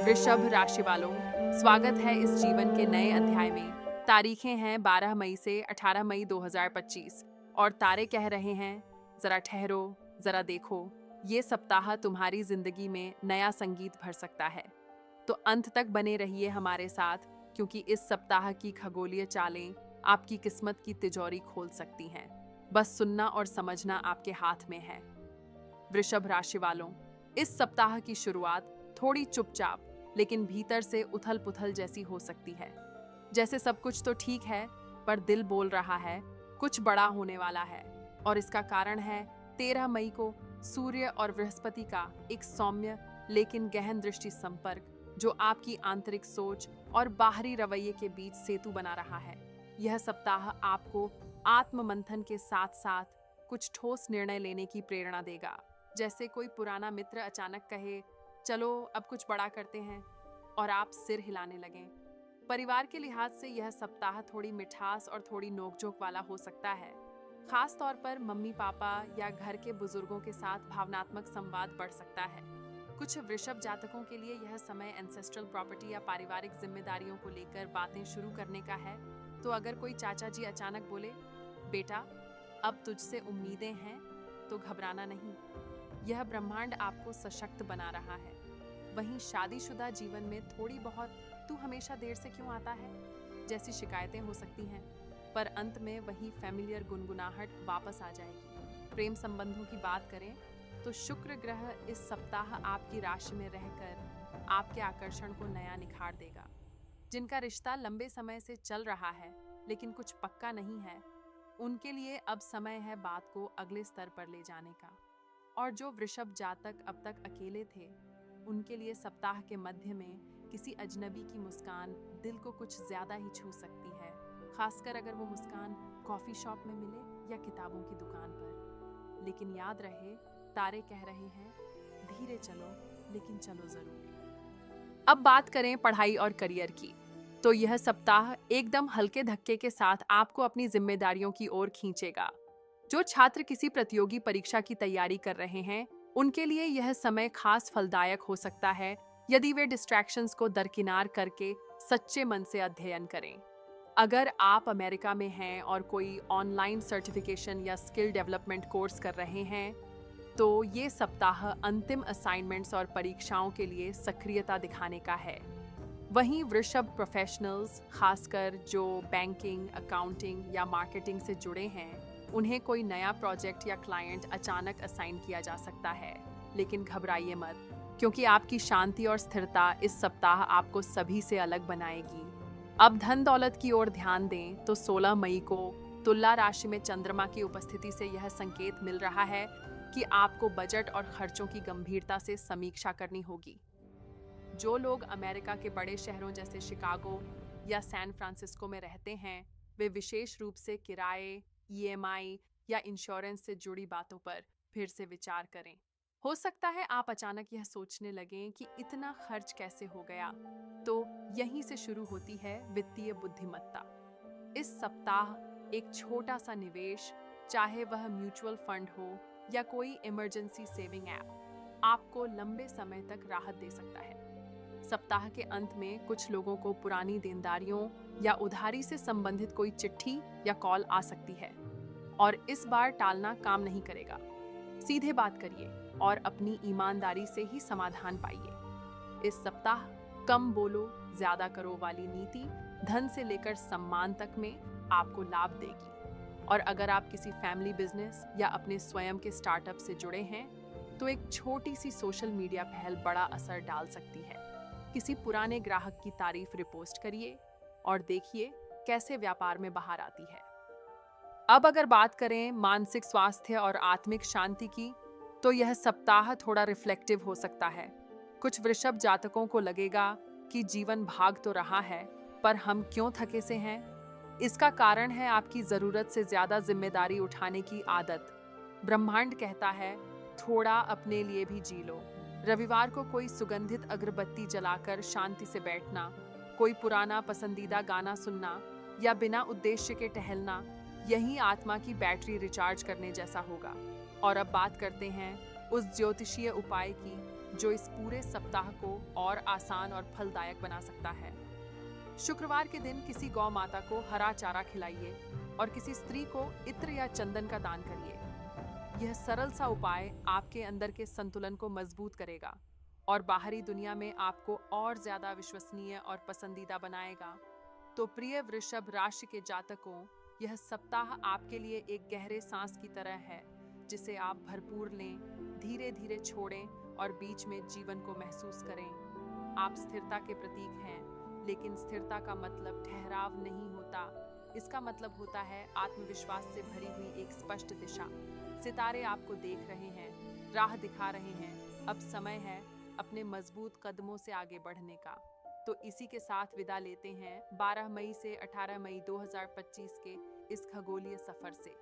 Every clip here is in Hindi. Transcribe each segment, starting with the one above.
वृषभ राशि वालों, स्वागत है इस जीवन के नए अध्याय में। तारीखें हैं 12 मई से 18 मई 2025 और तारे कह रहे हैं, जरा ठहरो, जरा देखो। ये सप्ताह तुम्हारी जिंदगी में नया संगीत भर सकता है। तो अंत तक बने रहिए हमारे साथ, क्योंकि इस सप्ताह की खगोलीय चालें आपकी किस्मत की तिजोरी खोल सकती हैं। बस सुनना और समझना आपके हाथ में है। वृषभ राशि वालों, इस सप्ताह की शुरुआत थोड़ी चुपचाप लेकिन भीतर से उथल पुथल जैसी हो सकती है। जैसे सब कुछ तो ठीक है, पर दिल बोल रहा है कुछ बड़ा होने वाला है। और इसका कारण है 13 मई को सूर्य और बृहस्पति का एक सौम्य लेकिन गहन दृष्टि संपर्क, जो आपकी आंतरिक सोच और बाहरी रवैये के बीच सेतु बना रहा है। यह सप्ताह आपको आत्म मंथन के साथ साथ कुछ ठोस निर्णय लेने की प्रेरणा देगा। जैसे कोई पुराना मित्र अचानक कहे, चलो अब कुछ बड़ा करते हैं, और आप सिर हिलाने लगें। परिवार के लिहाज से यह सप्ताह थोड़ी मिठास और थोड़ी नोकझोंक वाला हो सकता है। खास तौर पर मम्मी पापा या घर के बुजुर्गों के साथ भावनात्मक संवाद बढ़ सकता है। कुछ वृषभ जातकों के लिए यह समय एंसेस्ट्रल प्रॉपर्टी या पारिवारिक जिम्मेदारियों को लेकर बातें शुरू करने का है। तो अगर कोई चाचा जी अचानक बोले, बेटा अब तुझसे उम्मीदें हैं, तो घबराना नहीं। यह ब्रह्मांड आपको सशक्त बना रहा है। वहीं शादीशुदा जीवन में थोड़ी बहुत "तू हमेशा देर से क्यों आता है" जैसी शिकायतें हो सकती हैं, पर अंत में वही फैमिलियर गुनगुनाहट वापस आ जाएगी। प्रेम संबंधों की बात करें तो शुक्र ग्रह इस सप्ताह आपकी राशि में रहकर आपके आकर्षण को नया निखार देगा। जिनका रिश्ता लंबे समय से चल रहा है लेकिन कुछ पक्का नहीं है, उनके लिए अब समय है बात को अगले स्तर पर ले जाने का। और जो वृषभ जातक अब तक अकेले थे, उनके लिए सप्ताह के मध्य में किसी अजनबी की मुस्कान दिल को कुछ ज्यादा ही छू सकती है, खासकर अगर वो मुस्कान कॉफी शॉप में मिले या किताबों की दुकान पर। लेकिन याद रहे, तारे कह रहे हैं, धीरे चलो लेकिन चलो जरूर। अब बात करें पढ़ाई और करियर की, तो यह सप्ताह एकदम हल्के धक्के के साथ आपको अपनी जिम्मेदारियों की ओर खींचेगा। जो छात्र किसी प्रतियोगी परीक्षा की तैयारी कर रहे हैं, उनके लिए यह समय खास फलदायक हो सकता है यदि वे डिस्ट्रैक्शंस को दरकिनार करके सच्चे मन से अध्ययन करें। अगर आप अमेरिका में हैं और कोई ऑनलाइन सर्टिफिकेशन या स्किल डेवलपमेंट कोर्स कर रहे हैं, तो ये सप्ताह अंतिम असाइनमेंट्स और परीक्षाओं के लिए सक्रियता दिखाने का है। वहीं वृषभ प्रोफेशनल्स, खासकर जो बैंकिंग, अकाउंटिंग या मार्केटिंग से जुड़े हैं, उन्हें कोई नया प्रोजेक्ट या क्लाइंट अचानक असाइन किया जा सकता है। लेकिन घबराइए मत, क्योंकि आपकी शांति और स्थिरता इस सप्ताह आपको सभी से अलग बनाएगी। अब धन दौलत की ओर ध्यान दें तो 16 मई को तुला राशि में चंद्रमा की उपस्थिति से यह संकेत मिल रहा है कि आपको बजट और खर्चों की गंभीरता से समीक्षा करनी होगी। जो लोग अमेरिका के बड़े शहरों जैसे शिकागो या सैन फ्रांसिस्को में रहते हैं, वे विशेष रूप से किराए, ईएमआई या इंश्योरेंस से जुड़ी बातों पर फिर से विचार करें। हो सकता है आप अचानक यह सोचने लगें कि इतना खर्च कैसे हो गया। तो यहीं से शुरू होती है वित्तीय बुद्धिमत्ता। इस सप्ताह एक छोटा सा निवेश, चाहे वह म्यूचुअल फंड हो या कोई इमरजेंसी सेविंग ऐप, आपको लंबे समय तक राहत दे सकता है। सप्ताह के अंत में कुछ लोगों को पुरानी देनदारियों या उधारी से संबंधित कोई चिट्ठी या कॉल आ सकती है, और इस बार टालना काम नहीं करेगा। सीधे बात करिए और अपनी ईमानदारी से ही समाधान पाइए। इस सप्ताह कम बोलो ज्यादा करो वाली नीति धन से लेकर सम्मान तक में आपको लाभ देगी। और अगर आप किसी फैमिली बिजनेस या अपने स्वयं के स्टार्टअप से जुड़े हैं, तो एक छोटी सी सोशल मीडिया पहल बड़ा असर डाल सकती है। किसी पुराने ग्राहक की तारीफ रिपोस्ट करिए और देखिए कैसे व्यापार में बाहर आती है। अब अगर बात करें मानसिक स्वास्थ्य और आत्मिक शांति की, तो यह सप्ताह थोड़ा रिफ्लेक्टिव हो सकता है। कुछ वृषभ जातकों को लगेगा कि जीवन भाग तो रहा है, पर हम क्यों थके से हैं। इसका कारण है आपकी जरूरत से ज्यादा जिम्मेदारी उठाने की आदत। ब्रह्मांड कहता है, थोड़ा अपने लिए भी जी लो। रविवार को कोई सुगंधित अगरबत्ती जलाकर शांति से बैठना, कोई पुराना पसंदीदा गाना सुनना या बिना उद्देश्य के टहलना, यही आत्मा की बैटरी रिचार्ज करने जैसा होगा। और अब बात करते हैं उस ज्योतिषीय उपाय की जो इस पूरे सप्ताह को और आसान और फलदायक बना सकता है। शुक्रवार के दिन किसी गौ माता को हरा चारा खिलाइए और किसी स्त्री को इत्र या चंदन का दान करिए। यह सरल सा उपाय आपके अंदर के संतुलन को मजबूत करेगा और बाहरी दुनिया में आपको और ज्यादा विश्वसनीय और पसंदीदा बनाएगा। तो प्रिय वृषभ राशि के जातकों, यह सप्ताह आपके लिए एक गहरे सांस की तरह है, जिसे आप भरपूर लें, धीरे धीरे छोड़ें और बीच में जीवन को महसूस करें। आप स्थिरता के प्रतीक हैं, लेकिन स्थिरता का मतलब ठहराव नहीं होता। इसका मतलब होता है आत्मविश्वास से भरी हुई एक स्पष्ट दिशा। सितारे आपको देख रहे हैं, राह दिखा रहे हैं। अब समय है अपने मजबूत कदमों से आगे बढ़ने का। तो इसी के साथ विदा लेते हैं 12 मई से 18 मई 2025 के इस खगोलीय सफर से।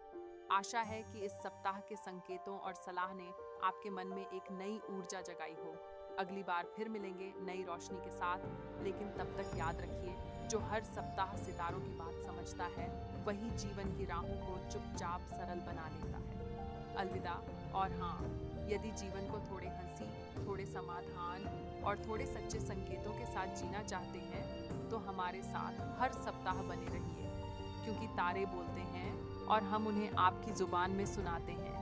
आशा है कि इस सप्ताह के संकेतों और सलाह ने आपके मन में एक नई ऊर्जा जगाई हो। अगली बार फिर मिलेंगे नई रोशनी के साथ, लेकिन तब तक याद रखिए, जो हर सप्ताह सितारों की बात समझता है, वही जीवन की राहों को चुपचाप सरल बना लेता है। अलविदा। और हाँ, यदि जीवन को थोड़े हंसी, थोड़े समाधान और थोड़े सच्चे संकेतों के साथ जीना चाहते हैं, तो हमारे साथ हर सप्ताह बने रहिए, क्योंकि तारे बोलते हैं और हम उन्हें आपकी जुबान में सुनाते हैं।